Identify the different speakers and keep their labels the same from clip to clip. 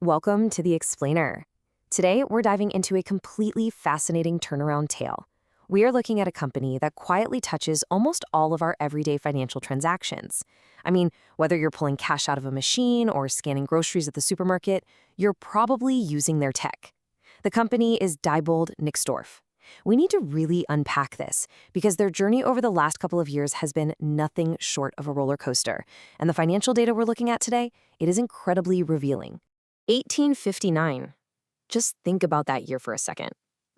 Speaker 1: Welcome to The Explainer. Today, we're diving into a completely fascinating turnaround tale. We are looking at a company that quietly touches almost all of our everyday financial transactions. I mean, whether you're pulling cash out of a machine or scanning groceries at the supermarket, you're probably using their tech. The company is Diebold Nixdorf. We need to really unpack this because their journey over the last couple of years has been nothing short of a roller coaster. And the financial data we're looking at today, it is incredibly revealing. 1859. Just think about that year for a second.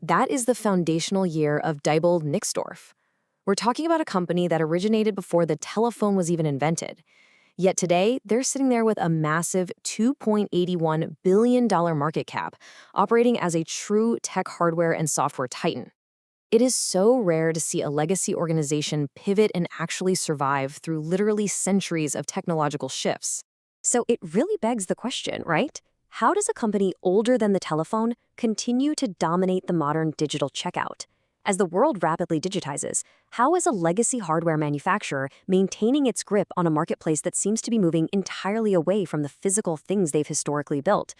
Speaker 1: That is the foundational year of Diebold Nixdorf. We're talking about a company that originated before the telephone was even invented. Yet today, they're sitting there with a massive $2.81 billion market cap, operating as a true tech hardware and software titan. It is so rare to see a legacy organization pivot and actually survive through literally centuries of technological shifts. So it really begs the question, right? How does a company older than the telephone continue to dominate the modern digital checkout? As the world rapidly digitizes, how is a legacy hardware manufacturer maintaining its grip on a marketplace that seems to be moving entirely away from the physical things they've historically built?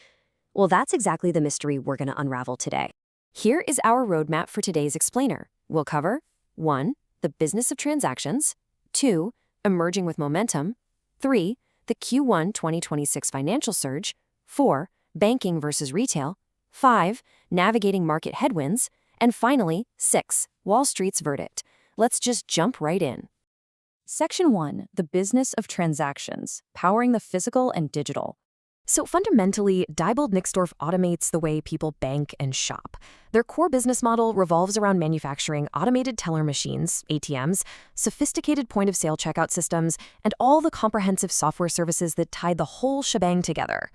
Speaker 1: Well, that's exactly the mystery we're going to unravel today. Here is our roadmap for today's explainer. We'll cover 1. The business of transactions, 2. Emerging with momentum, 3. The Q1 2026 financial surge, 4. Banking versus retail, 5. Navigating market headwinds, and finally, 6. Wall Street's verdict. Let's just jump right in. Section 1. The business of transactions, powering the physical and digital. So fundamentally, Diebold Nixdorf automates the way people bank and shop. Their core business model revolves around manufacturing automated teller machines, ATMs, sophisticated point-of-sale checkout systems, and all the comprehensive software services that tie the whole shebang together.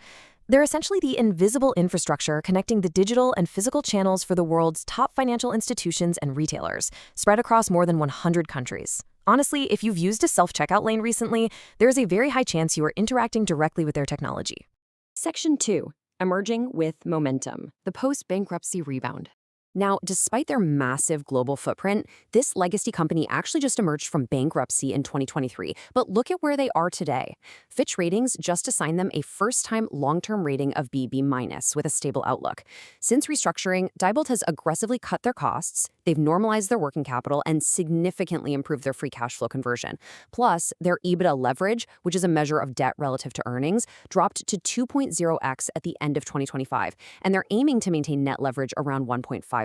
Speaker 1: They're essentially the invisible infrastructure connecting the digital and physical channels for the world's top financial institutions and retailers, spread across more than 100 countries. Honestly, if you've used a self-checkout lane recently, there's a very high chance you are interacting directly with their technology. Section 2. Emerging with momentum, the post-bankruptcy rebound. Now, despite their massive global footprint, this legacy company actually just emerged from bankruptcy in 2023. But look at where they are today. Fitch Ratings just assigned them a first-time long-term rating of BB- with a stable outlook. Since restructuring, Diebold has aggressively cut their costs, they've normalized their working capital, and significantly improved their free cash flow conversion. Plus, their EBITDA leverage, which is a measure of debt relative to earnings, dropped to 2.0x at the end of 2025, and they're aiming to maintain net leverage around 1.5x.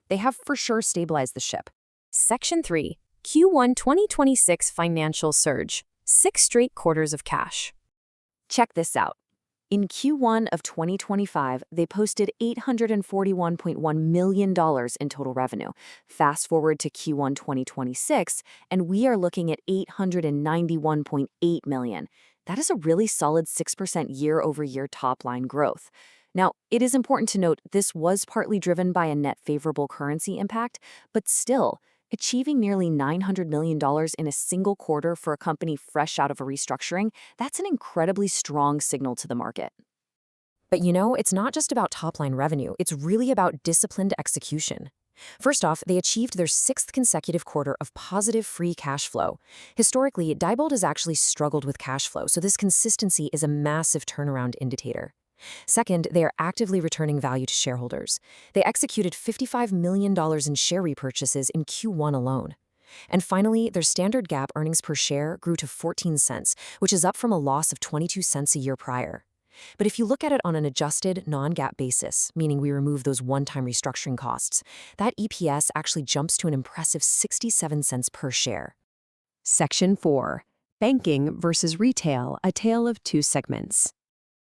Speaker 1: They have for sure stabilized the ship. Section 3. Q1 2026 financial surge. 6 straight quarters of cash. Check this out. In Q1 of 2025, they posted $841.1 million in total revenue. Fast forward to Q1 2026, and we are looking at $891.8 million. That is a really solid 6% year-over-year top-line growth. Now, it is important to note this was partly driven by a net favorable currency impact, but still, achieving nearly $900 million in a single quarter for a company fresh out of a restructuring, that's an incredibly strong signal to the market. But you know, it's not just about top-line revenue, it's really about disciplined execution. First off, they achieved their 6th consecutive quarter of positive free cash flow. Historically, Diebold has actually struggled with cash flow, so this consistency is a massive turnaround indicator. Second, they are actively returning value to shareholders. They executed $55 million in share repurchases in Q1 alone. And finally, their standard GAAP earnings per share grew to 14 cents, which is up from a loss of 22 cents a year prior. But if you look at it on an adjusted, non-GAAP basis, meaning we remove those one-time restructuring costs, that EPS actually jumps to an impressive 67 cents per share. Section 4. Banking versus retail, a tale of two segments.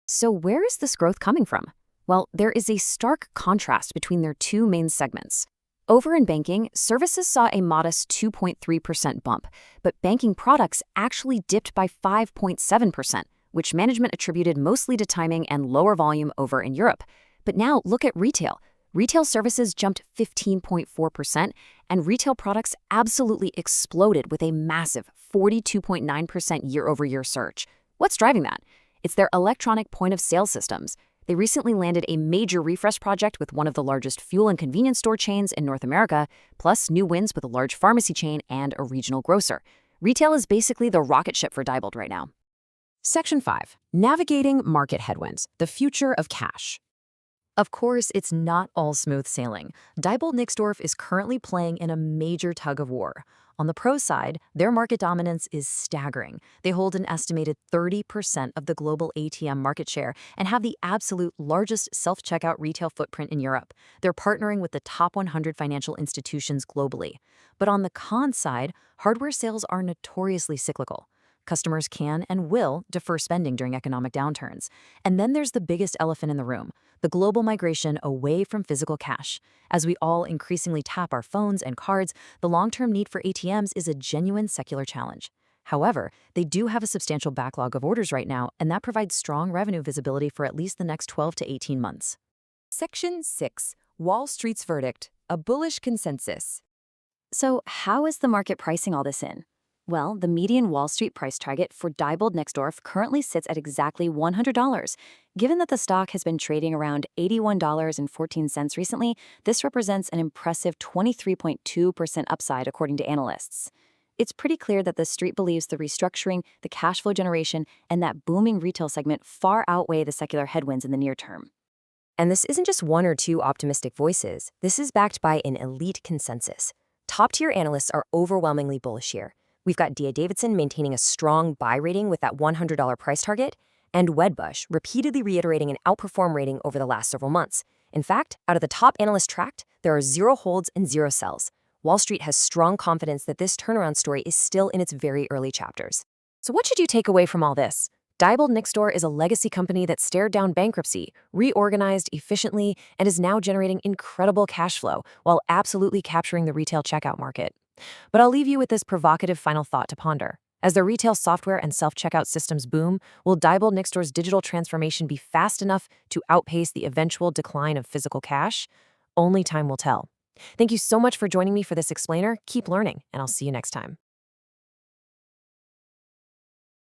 Speaker 1: So where is this growth coming from? Well, there is a stark contrast between their two main segments. Over in banking, services saw a modest 2.3% bump, but banking products actually dipped by 5.7%, which management attributed mostly to timing and lower volume over in Europe. But now look at retail. Retail services jumped 15.4%, and retail products absolutely exploded with a massive 42.9% year-over-year surge. What's driving that? It's their electronic point-of-sale systems. They recently landed a major refresh project with one of the largest fuel and convenience store chains in North America, plus new wins with a large pharmacy chain and a regional grocer. Retail is basically the rocket ship for Diebold right now.
Speaker 2: Section 5. Navigating Market Headwinds, the Future of Cash.
Speaker 1: Of course, it's not all smooth sailing. Diebold Nixdorf is currently playing in a major tug of war. On the pro side, their market dominance is staggering. They hold an estimated 30% of the global ATM market share and have the absolute largest self-checkout retail footprint in Europe. They're partnering with the top 100 financial institutions globally. But on the con side, hardware sales are notoriously cyclical. Customers can and will defer spending during economic downturns. And then there's the biggest elephant in the room, the global migration away from physical cash. As we all increasingly tap our phones and cards, the long-term need for ATMs is a genuine secular challenge. However, they do have a substantial backlog of orders right now, and that provides strong revenue visibility for at least the next 12 to 18 months.
Speaker 2: Section 6. Wall Street's Verdict, a Bullish Consensus.
Speaker 1: So how is the market pricing all this in? Well, the median Wall Street price target for Diebold Nixdorf currently sits at exactly $100. Given that the stock has been trading around $81.14 recently, this represents an impressive 23.2% upside according to analysts. It's pretty clear that the street believes the restructuring, the cash flow generation, and that booming retail segment far outweigh the secular headwinds in the near term. And this isn't just one or two optimistic voices. This is backed by an elite consensus. Top-tier analysts are overwhelmingly bullish here. We've got D.A. Davidson maintaining a strong buy rating with that $100 price target, and Wedbush repeatedly reiterating an outperform rating over the last several months. In fact, out of the top analyst tracked, there are 0 holds and 0 sells. Wall Street has strong confidence that this turnaround story is still in its very early chapters. So what should you take away from all this? Diebold Nixdorf is a legacy company that stared down bankruptcy, reorganized efficiently, and is now generating incredible cash flow while absolutely capturing the retail checkout market. But I'll leave you with this provocative final thought to ponder. As the retail software and self-checkout systems boom, will Diebold Nixdorf's digital transformation be fast enough to outpace the eventual decline of physical cash? Only time will tell. Thank you so much for joining me for this explainer. Keep learning, and I'll see you next time.